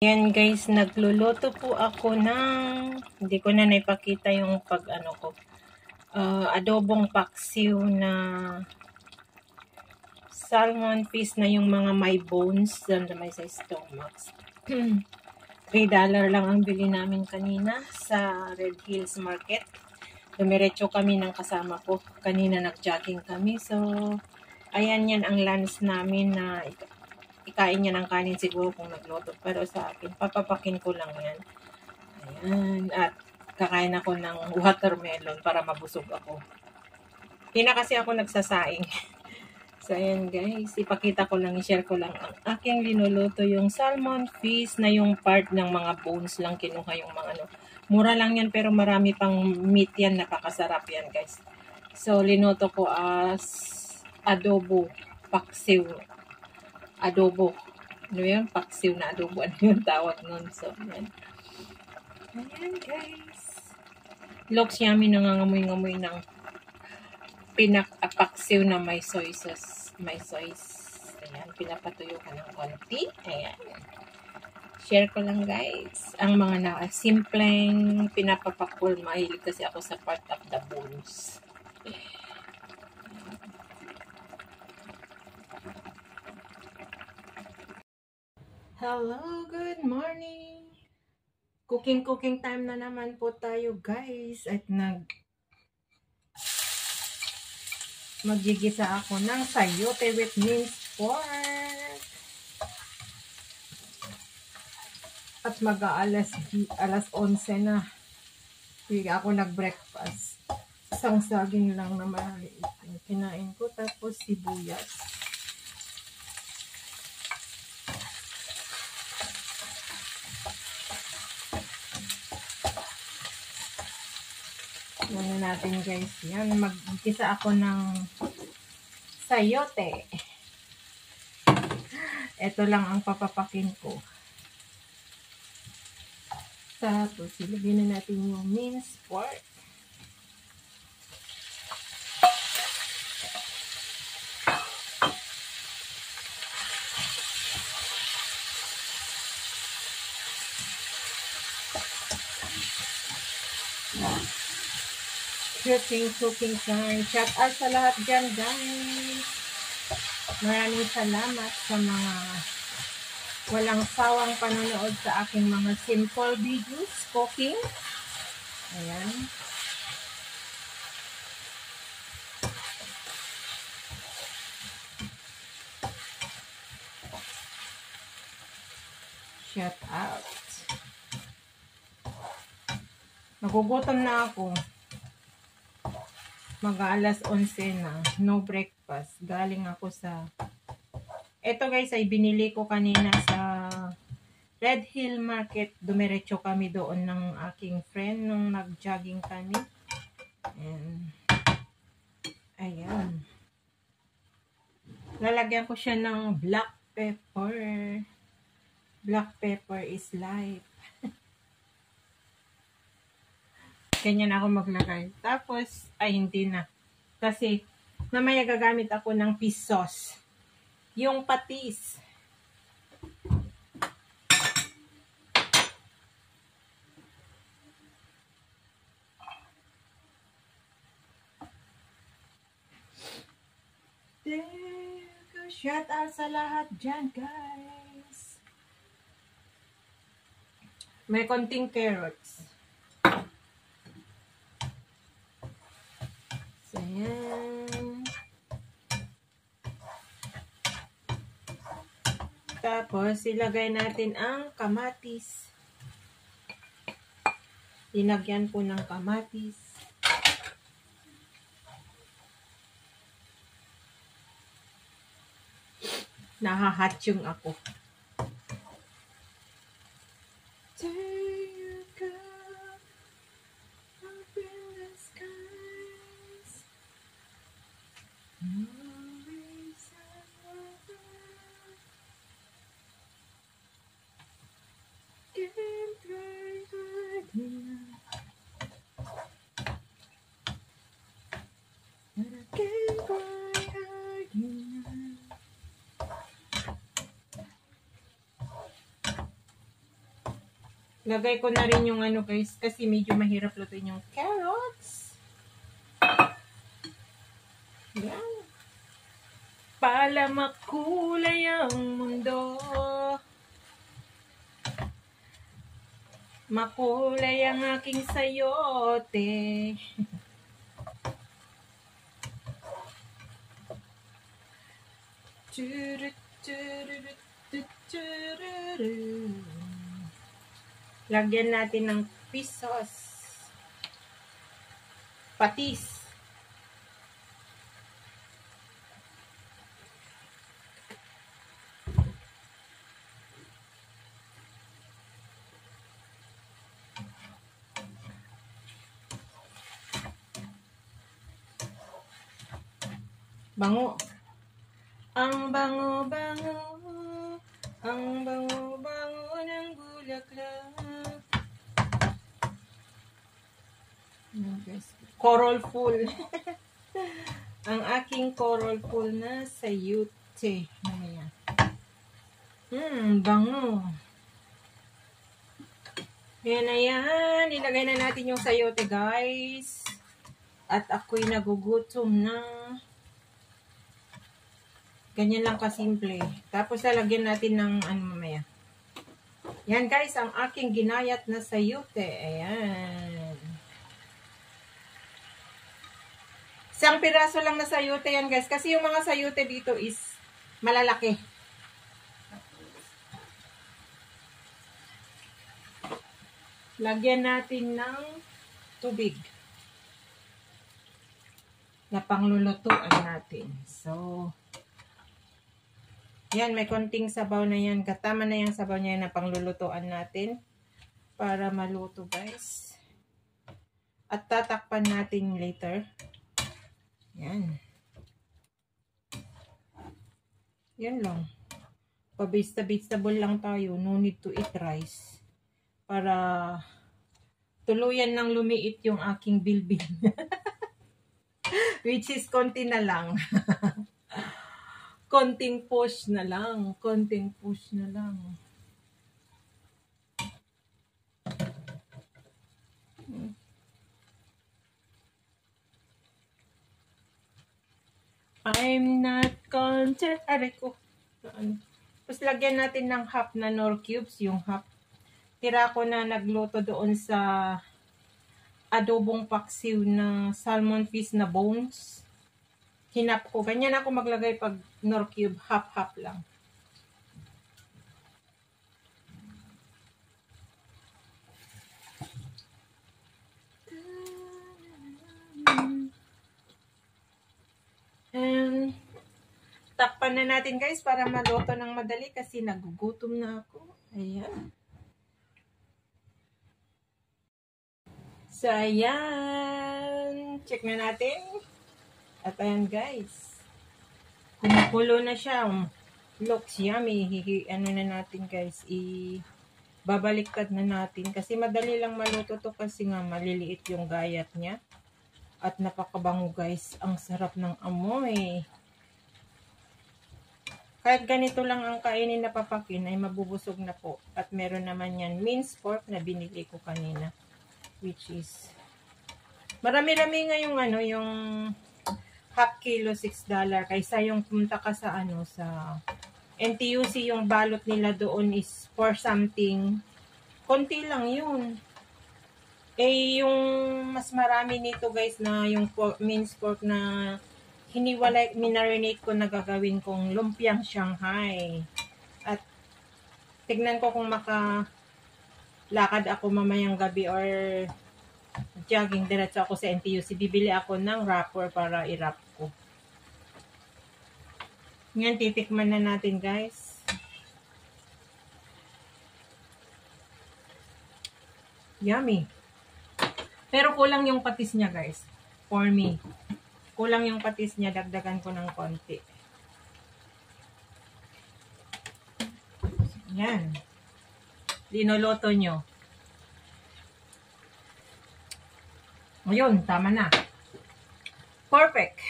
Ayan guys, nagluluto po ako ng, hindi ko na naipakita yung adobong paksiw na salmon fish na yung mga may bones doon na may sa stomachs. $3 lang ang bili namin kanina sa Red Hills Market. Dumiretso kami ng kasama ko. Kanina nag-jogging kami. So, ayan yan ang lunch namin na ikain niya ng kanin siguro kung nagluto. Pero sa akin, papapakin ko lang yan. Ayan. At kakain ako ng watermelon para mabusog ako. Hindi na kasi ako nagsasaing. So, ayan guys. Ipakita ko lang, i-share ko lang ang aking linuluto. Yung salmon fish na yung part ng mga bones lang kinuha yung mga ano. Mura lang yan pero marami pang meat yan. Nakakasarap yan guys. So, linuto ko as adobo paksiw. Adobo. Ano yun? Paksiw na adobo. Ano yung tawag nun? So, ayan. Ayan, guys. Looks yummy. Nangangamoy-ngamoy ng paksiw na may soy sauce. May soy. Ayan. Pinapatuyo ka ng konti. Ayan. Share ko lang, guys. Ang mga simpleng pinapapakul. Mahilig kasi ako sa part of the bones. Hello, good morning. Cooking time na naman po tayo guys. At magigisa ako ng sayote with minced pork. At alas 11 na. Hindi ako nag-breakfast. Isang saging lang na maliit. Kinain ko tapos sibuyas. Ano natin guys, yan, magkisa ako ng sayote. Ito lang ang papapakin ko. Tapos, ilagay na natin yung minced pork. Cooking time. Shout out sa lahat dyan, guys. Maraming salamat sa mga walang sawang panonood sa aking mga simple videos, cooking. Ayan. Shout out. Nagugutom na ako. Mag-alas 11 na. No breakfast. Galing ako sa... Ito guys ay binili ko kanina sa Red Hill Market. Dumiretso kami doon ng aking friend nung nag-jogging kami. Ayan. Lalagyan ko siya ng black pepper. Black pepper is life. Ganyan ako maglagay. Tapos, ay hindi na. Kasi, mamaya gagamit ako ng fish sauce. Yung patis. Shout out sa lahat dyan, guys. May konting carrots. Ayan. Tapos, ilagay natin ang kamatis. Linagyan po ng kamatis. Nahahatsyong ako. Lagay ko na rin yung ano guys, kasi medyo mahirap lutuin yung carrots. Yan. Para makulay ang mundo. Makulay ang aking sayote. Lagyan natin ng fish sauce. Patis. Bango. Ang bango-bango, ang bango-bango ng bulaklak. Coral full. Ang aking coral full na sayote. Ayan. Bango. Ayan na yan. Ilagay na natin yung sayote, guys. At ako'y nagugutom na. Ganyan lang kasimple. Tapos lalagyan natin ng ano mamaya. Yan guys, ang aking ginayat na sayote. Ayan. Isang piraso lang na sayote yan guys. Kasi yung mga sayote dito is malalaki. Lagyan natin ng tubig. Na panglulutuan natin. So, yan, may konting sabaw na yan. Katama na yung sabaw niya na panglulutuan natin. Para maluto, guys. At tatakpan natin later. Yan. Yan lang. Pa-vegetable lang tayo. No need to eat rice. Para tuluyan nang lumiit yung aking bilbil. Which is konti na lang. Konting push na lang. Konting push na lang. I'm not content. Aray ko. Tapos lagyan natin ng half na nor cubes. Yung half. Tira ko na nagluto doon sa adobong paksiw na salmon fish na bones. Hinap ko. Ganyan ako maglagay pag nor cube. Half-half lang. And takpan na natin guys para maluto ng madali kasi nagugutom na ako. Ayan. So, ayan. Check na natin. At ayan guys. Kumukulo na siya. Looks yummy. Ano na natin guys. Babaliktad na natin. Kasi madali lang maluto to kasi nga maliliit yung gayat niya. At napakabango guys. Ang sarap ng amoy. Kahit ganito lang ang kainin na papakin ay mabubusog na po. At meron naman yan minced pork na binili ko kanina. Which is marami-rami nga yung ano, yung half kilo $6 kaysa yung punta ka sa ano, sa NTUC yung balot nila doon is for something. Konti lang yun. Eh, yung mas marami nito guys na yung pork, minced pork na hiniwalay, minarinate ko na gagawin kong lumpiang Shanghai. At tignan ko kung makalakad ako mamayang gabi or jogging diretso ako sa NTUC. Bibili ako ng wrapper para i-wrap ko. Ngayon, titikman na natin guys. Yummy. Pero kulang yung patis niya guys. For me. Kulang yung patis niya. Dagdagan ko ng konti. Yan. Linoloto nyo. Ayun, tama na. Perfect.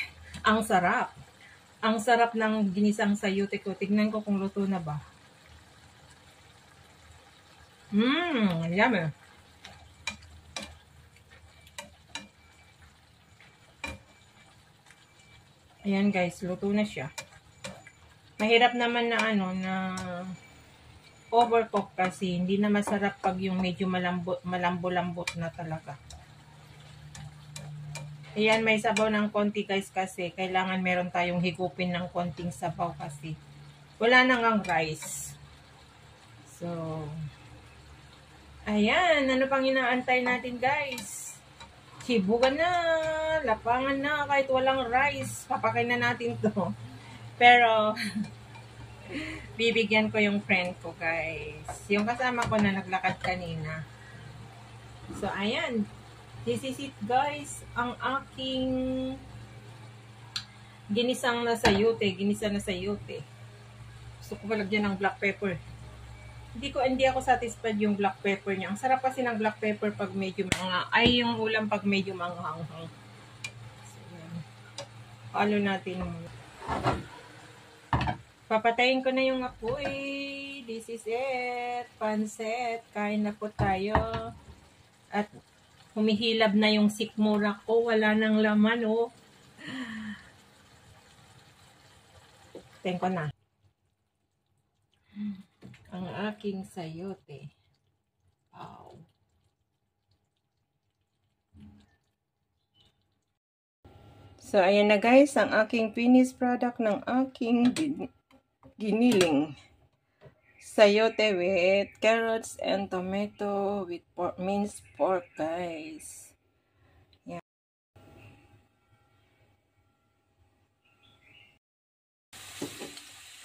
Ang sarap. Ang sarap ng ginisang sayote ko. Tignan ko kung luto na ba. Yummy. Ayan guys, luto na siya. Mahirap naman na na overcook kasi hindi na masarap pag yung medyo malambo-lambot na talaga. Ayan, may sabaw ng konti guys kasi kailangan meron tayong higupin ng konting sabaw kasi wala nang ang rice. So, ayan, ano pang inaantay natin guys? Sibugan na, lapangan na kahit walang rice. Papakain na natin to. Pero, bibigyan ko yung friend ko guys. Yung kasama ko na naglakad kanina. So, ayan. This is it guys. Ang aking ginisang na sayote. Ginisa na sayote. Gusto ko palagyan ng black pepper. Hindi ako satisfied yung black pepper niya. Ang sarap kasi ng black pepper pag medyo yung ulam pag medyo manghang-hang. So, yan. Halo natin muna. Papatayin ko na yung apoy. This is it. Pansit. Kain na po tayo. At humihilab na yung sikmura ko. Wala nang laman, oh. Tayin ko na. Ang aking sayote. Wow. So, ayan na guys. Ang aking finished product ng aking giniling. Sayote with carrots and tomato with minced pork, guys. Yeah.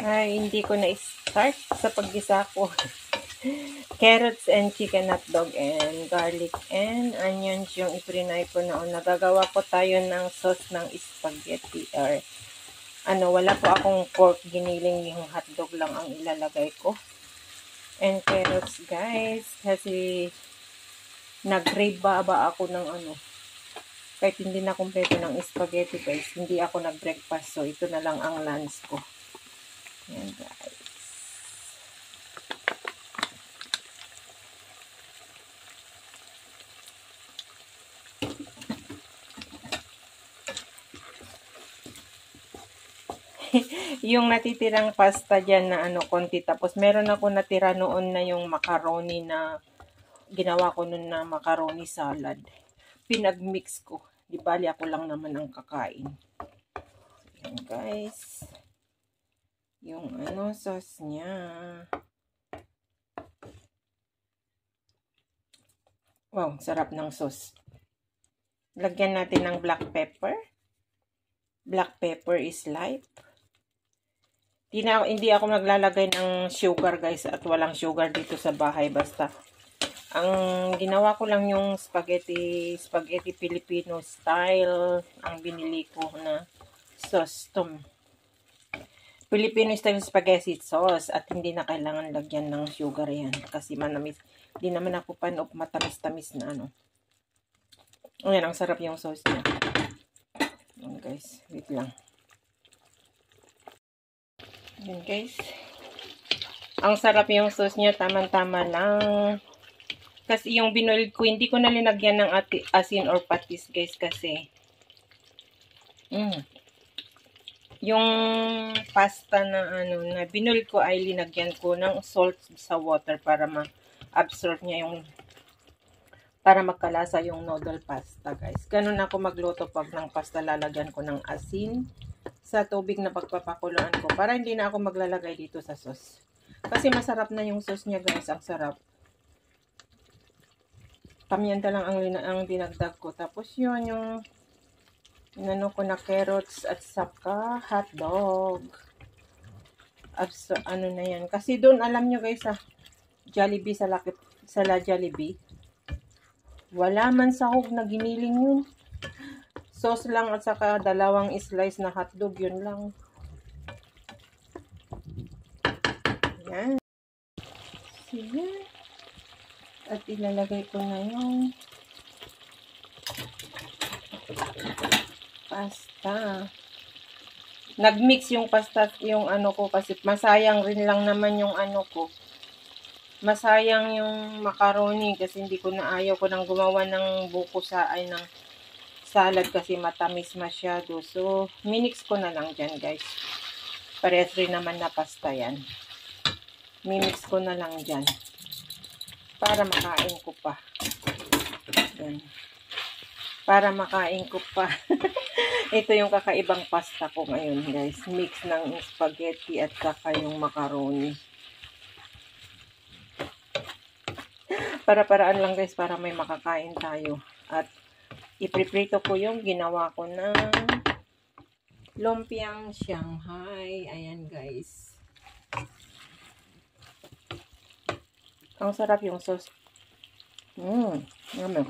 Ay, hindi ko na-start sa paggisa ko. Carrots and chicken hotdog and garlic and onions yung iprinay ko noon. Nagagawa po tayo ng sauce ng spaghetti or wala po akong pork, giniling, yung hotdog lang ang ilalagay ko. And carrots guys, kasi nag-crave ba ako ng kahit hindi na kumpleto ng spaghetti guys, hindi ako nag-breakfast, so ito na lang ang lunch ko. Ayan guys. Yung natitirang pasta dyan na konti. Tapos meron ako natira noon na yung macaroni na ginawa ko noon na macaroni salad. Pinagmix ko. Di bali ako lang naman ang kakain. Ayan guys. Yung sauce niya. Wow, sarap ng sauce. Lagyan natin ng black pepper. Black pepper is life. Hindi ako naglalagay ng sugar guys at walang sugar dito sa bahay. Basta ang ginawa ko lang yung spaghetti Filipino style ang binili ko na sauce. Filipino style spaghetti sauce at hindi na kailangan lagyan ng sugar yan kasi manamis. Hindi naman ako fan of matamis-tamis na Ayan, ang sarap yung sauce niya. Ayan guys, wait lang. Ayan guys. Ang sarap yung sauce niya, tama-tama lang. Kasi yung binoiled ko, hindi ko na linagyan ng asin or patis guys kasi yung pasta na na binoiled ko ay linagyan ko ng salt sa water para ma-absorb niya para magkalasa yung noodle pasta guys. Ganun ako magluto pag ng pasta, lalagyan ko ng asin sa tubig na pagpapakuluan ko para hindi na ako maglalagay dito sa sauce. Kasi masarap na yung sauce niya guys, ang sarap. Pamienta lang ang dinagdag ko. Tapos yun yung ko na carrots at saka hotdog. So, na yan. Kasi doon alam nyo guys sa Jollibee, sa La Jollibee, wala man sahog na giniling yun. Sauce lang at saka dalawang slice na hotdog, yun lang. Yan. Sige. At ilalagay ko na yung pasta. Nagmix yung pasta at yung ko kasi masayang rin lang naman yung ko. masayang yung macaroni kasi hindi ko na ayaw ko nang gumawa ng buko ng salad kasi matamis masyado. So, minix ko na lang dyan, guys. Parehas rin naman na pasta yan. Mimix ko na lang dyan. Para makain ko pa. Yan. Para makain ko pa. Ito yung kakaibang pasta ko ngayon, guys. Mix ng spaghetti at saka yung macaroni. Para-paraan lang, guys, para may makakain tayo. At ipiprito ko yung ginawa ko ng lumpiang Shanghai. Ayan, guys. Ang sarap yung sauce. Ano?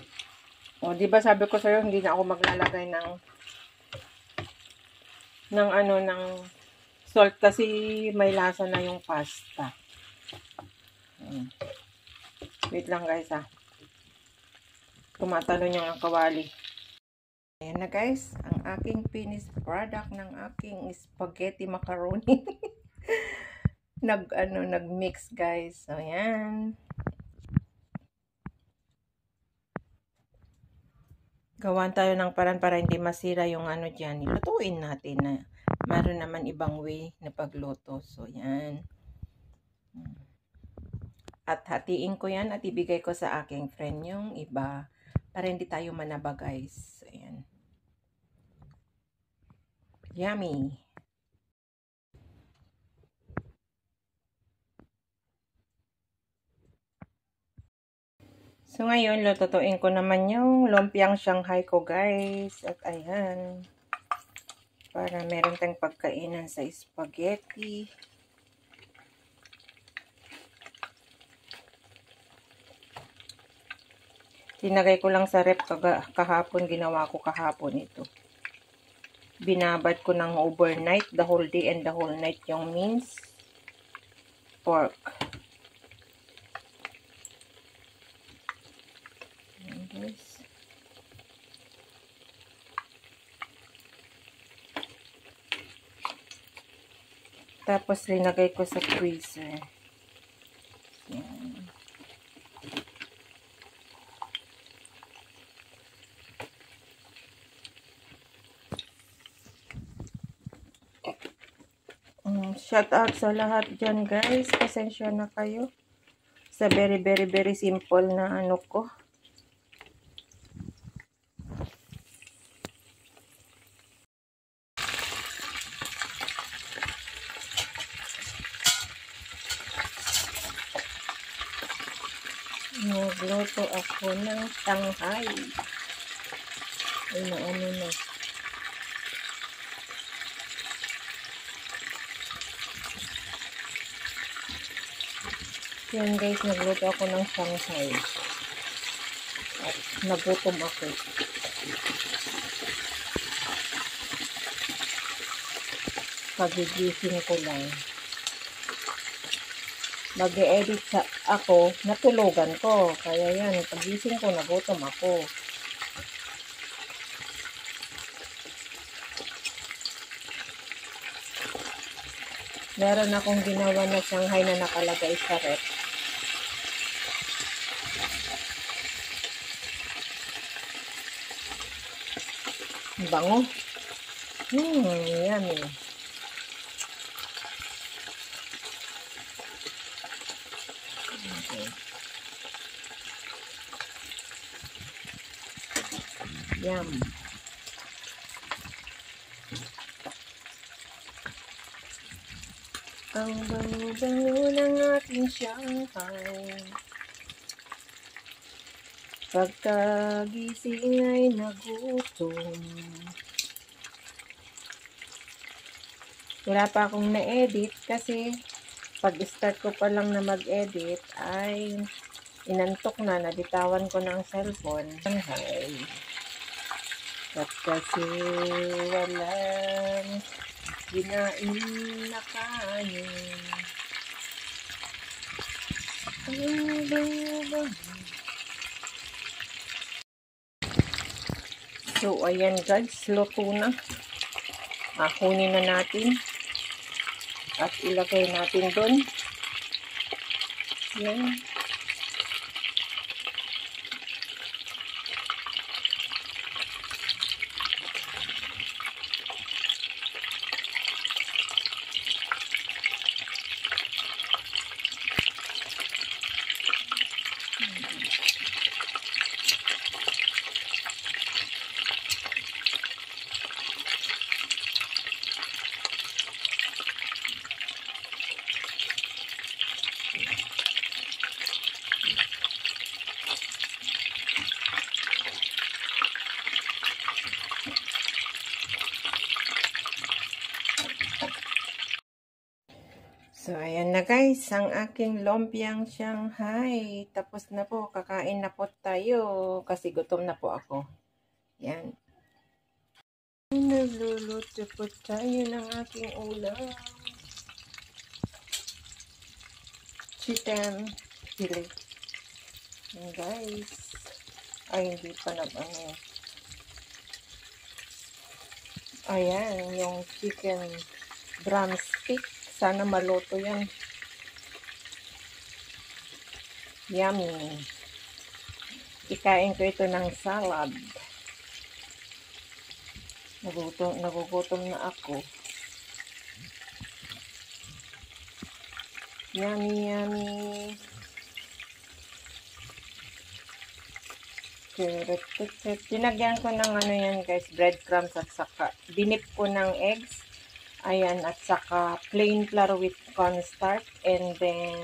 O, di ba sabi ko sa'yo, hindi na ako maglalagay ng salt kasi may lasa na yung pasta. Wait lang, guys, ha. Tumatalon yung ang kawali. Ayan na, guys, ang aking finished product ng aking spaghetti macaroni. Nag-mix, guys. So, ayan. Gawan tayo ng paraan para hindi masira yung dyan. Ilutuin natin na meron naman ibang way na pagluto. So, yan. At hatiin ko yan at ibigay ko sa aking friend yung iba para hindi tayo manaba, guys. So, yan. Yummy! So, ngayon, lututuin ko naman yung lumpiang Shanghai ko, guys. At ayan. Para meron tayong pagkainan sa spaghetti. Tinagay ko lang sa rep kahapon. Ginawa ko kahapon ito. Binabad ko ng overnight, the whole day and the whole night yung minced pork. Ayan, guys. Tapos linagay ko sa freezer. Ayan. Shout out sa lahat dyan, guys. Pasensya na kayo sa very simple na ko. Nagluto ako ng Shanghai. Ano na. Yan, guys, nagluto ako ng Shanghai. At nagutom ako. Pagigising ko lang. Mag-e-edit ako, natulugan ko. Kaya yan, pagising ko, nagutom ako. Meron akong ginawa na Shanghai na nakalagay sa rep. Bango. Yummy. Okay. Yum. Ang bango-bango ng ating Shanghai. Pagkagising ay nagutom. Wala pa akong na-edit kasi pag-start ko pa lang na mag-edit ay inantok na, nabitawan ko ng cellphone. Shanghai. At kasi walang ginain na kanin. So, ayan, guys, luto na. Kunin na natin. At ilagay natin doon. Yan. So, ayan na guys, ang aking lumpiang Shanghai. Tapos na po, kakain na po tayo kasi gutom na po ako. Yan. Nagluluto po tayo ng aking ulam. Chicken chili. Yan guys. Ay, hindi pa na ano. Ayan, yung chicken drumstick. Sana maluto yan. Yummy. Ikain ko ito ng salad. Nagugutom na ako. Yummy, yummy. Tinagyan ko ng ano yan guys, breadcrumbs at saka dinip ko ng eggs. Ayan, at saka plain flour with cornstarch. And then,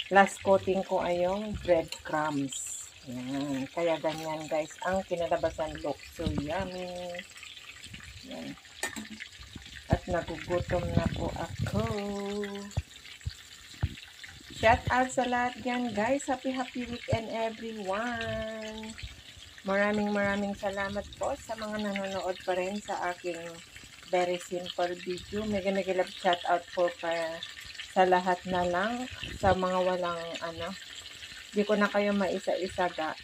last coating ko ay yung breadcrumbs. Ayan, kaya ganyan guys, ang kinalabasan look. So, yummy. Ayan. At nagugutom na po ako. Shout out sa lahat yan guys. Happy weekend everyone. Maraming salamat po sa mga nanonood pa rin sa aking very simple video. Mega love shout out po para sa lahat na lang, sa mga walang ano, di ko na kayo maisa-isa ga.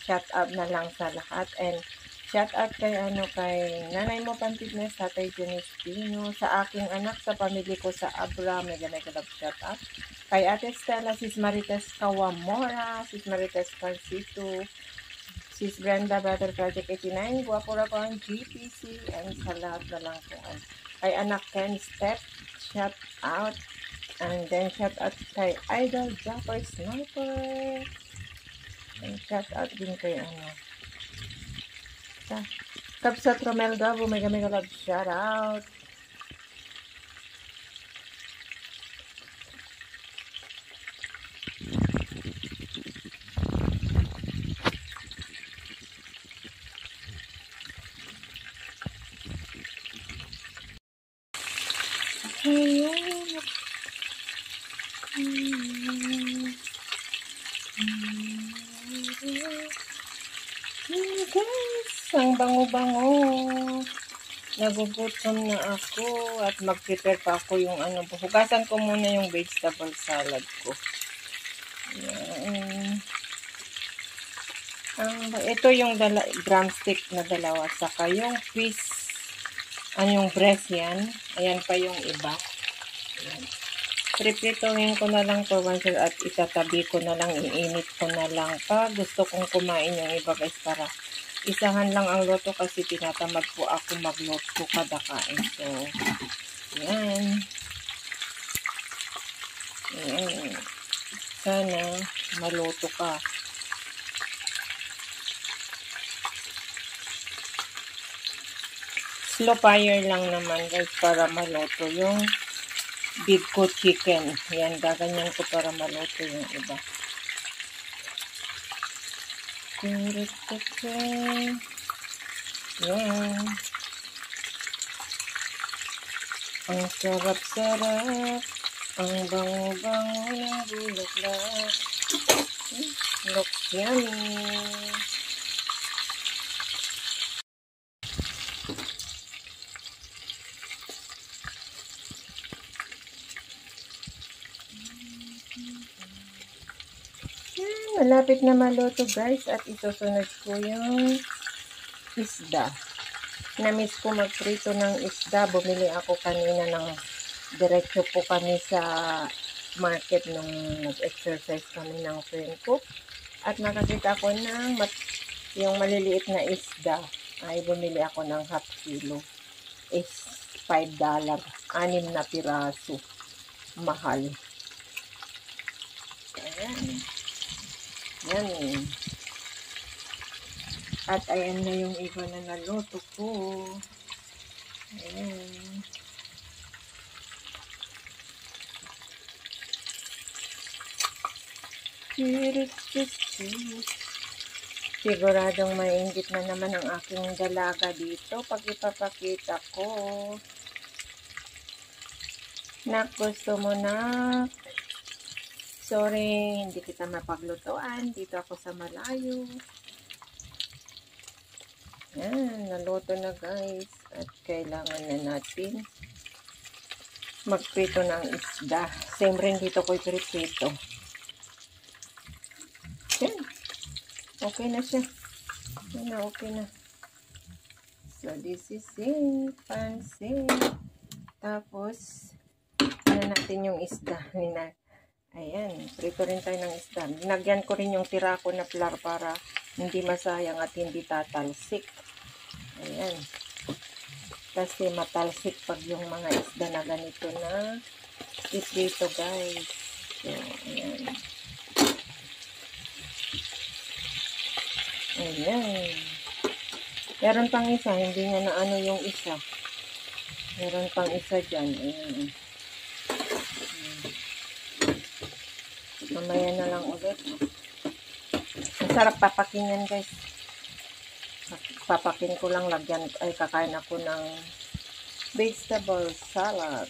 Shout out na lang sa lahat. And shout out kay kay Nanay Mo Pantitnes, Tatay Junistino, sa aking anak, sa pamilya ko sa Abra. Mega love shout out kay Ate Stella, Sis Marites Kawamora, Sis Marites Carcito, Sis Brenda, Battle Project 89, Guapura po ang GPC, and sa lahat na lang po. Kay anak Ken Step, shout out. And then shout out kay Idol Japper Sniper. And shout out din kay Kapsat Romel Gabo, mega love shout out. Guys, ang bango-bango. Nagugutom na ako at mag-prepare pa ako yung hugasan ko muna yung vegetable salad ko. Yan. Ito yung drumstick na dalawa, saka yung fish, yung breast yan. Ayan pa yung iba. Ayan. Prepituhin ko na lang to at itatabi ko na lang, iinit ko na lang pa gusto kong kumain yung iba guys, para isahan lang ang luto kasi tinatamad po ako magluto kada kain. So, yan. Yan. Sana maluto ka. Slow fire lang naman guys para maluto yung big ko chicken. Yan, gaganyan ko para maluto yung iba. Yan. Ang sarap-sarap. Ang bango-bango ng bulaklak. Looks yummy. Malapit na maluto guys at isusunod ko yung isda. Na-miss ko magprito ng isda. Bumili ako kanina ng diretso po kami sa market nung nag-exercise kami ng friend ko. At nakakita ko ng yung maliliit na isda. Ay bumili ako ng half kilo. Is $5. 6 na piraso. Mahal. Ayan. Yan. At ayan na yung iba na naluto ko. Ayan. Siguradong mainggit na naman ang aking dalaga dito pag ipapakita ko. Nak, gusto mo na? Sorry, hindi kita mapaglutuan. Dito ako sa malayo. Yan, naluto na guys. At kailangan na natin magprito ng isda. Same rin dito ko iprito. Yan. Okay na siya. Yan na, okay na. So, this is it. Pansit. Tapos, ano natin yung isda. Ayan, prito rin tayo ng isda. Binagyan ko rin yung tira ko na flour para hindi masayang at hindi tatalsik. Ayan. Kasi matalsik pag yung mga isda na ganito na iprito guys. So, ayan. Ayan. Meron pang isa, hindi niya na ano yung isa. Meron pang isa dyan. Ayan. Mamaya na lang ulit. Masarap papakin yan guys. Papakin ko lang lagyan. Ay, kakain ako ng vegetable salad.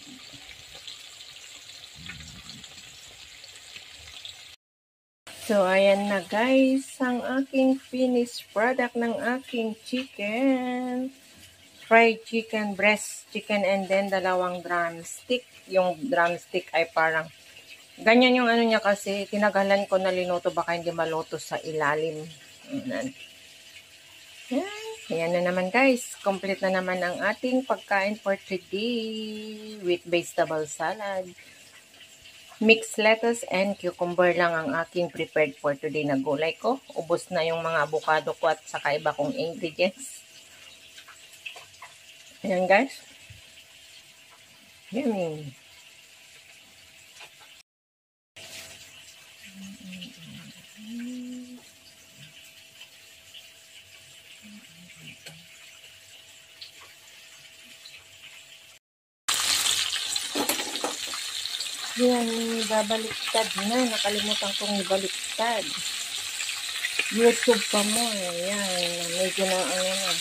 So, ayan na guys, ang aking finished product ng aking chicken. Fried chicken, breast chicken, and then 2 drumstick. Yung drumstick ay parang, ganyan yung ano niya kasi, tinagalan ko na linuto, baka hindi maluto sa ilalim. Ayan na naman guys, complete na naman ang ating pagkain for today with vegetable salad. Mixed lettuce and cucumber lang ang aking prepared for today na gulay ko. Ubos na yung mga avocado ko at saka iba kong ingredients. Ayan guys. Yummy. Yan, babaliktad na. Nakalimutan kong ibaliktad. YouTube pa mo. Yan, medyo na ano na.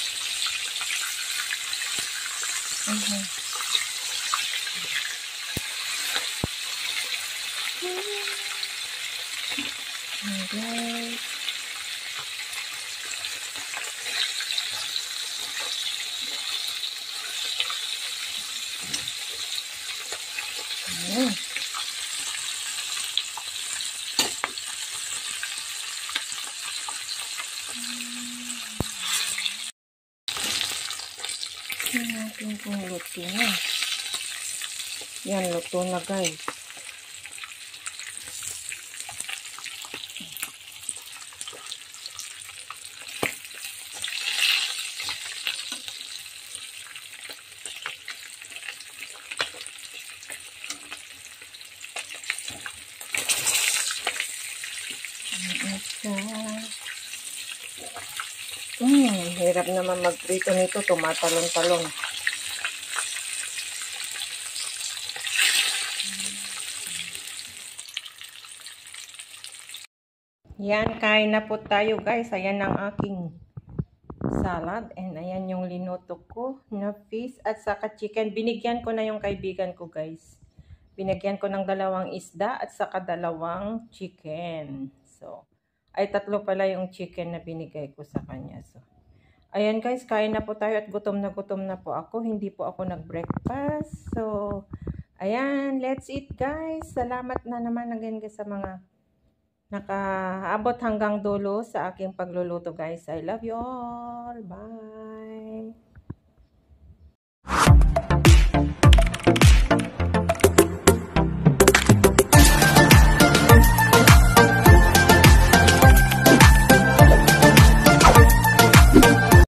Okay. Natin kung luto na. Yan, luto na guys. Hirap naman magprito nito, tumatalon-talon. Yan, kain na po tayo guys. Ayan ang aking salad. And ayan yung linuto ko na fish at saka chicken. Binigyan ko na yung kaibigan ko guys. Binigyan ko ng 2 isda at saka 2 chicken. So, ay 3 pala yung chicken na binigay ko sa kanya. So, ayan guys, kain na po tayo at gutom na po ako. Hindi po ako nag-breakfast. So, ayan, let's eat guys. Salamat na naman again sa mga nakaabot hanggang dulo sa aking pagluluto guys. I love you all. Bye.